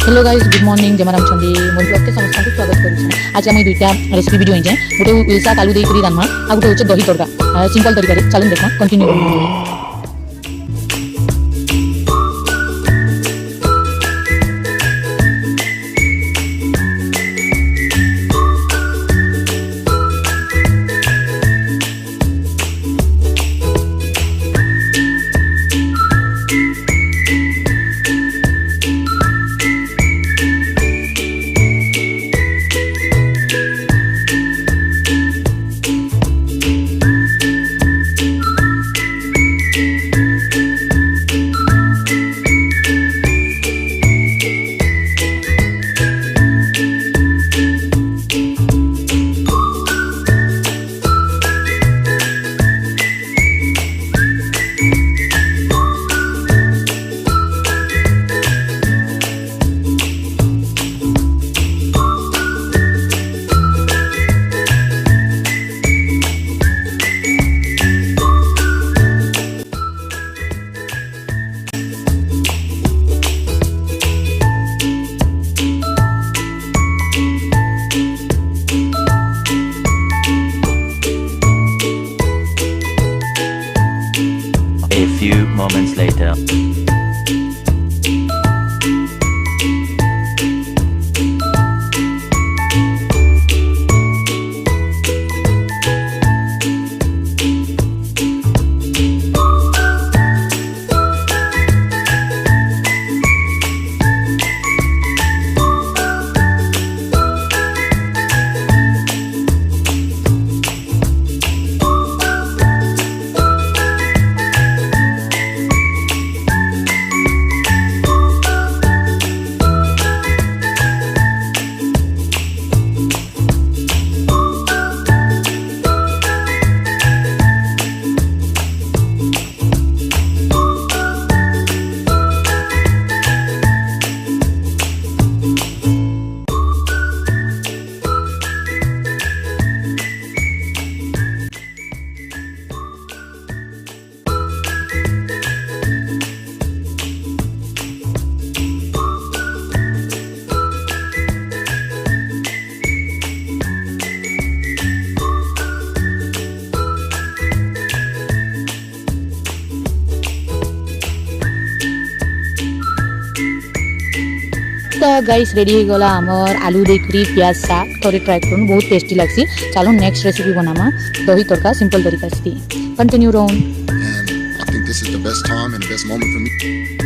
Hello guys good morning जय राम चंडी मोर blog के समस्त को स्वागत करूँ। आज आम दुईटा रेसिपी वीडियो होइजे गोटे इलसा आलू देकरी रान्ना आ गोटे होचे दही तड़का सिंपल तरीका चलन देखा continue. A few moments later. तो गाइस रेडी हो गला आमर आलू देकरी प्याज साग थोड़े ट्राई करूँ बहुत टेस्टी लगसी। चलो नेक्स्ट रेसिपी बनामा दही तड़का सिंपल तरीका से कंटिन्यू रोन। And I think this is the best time and the best moment for me.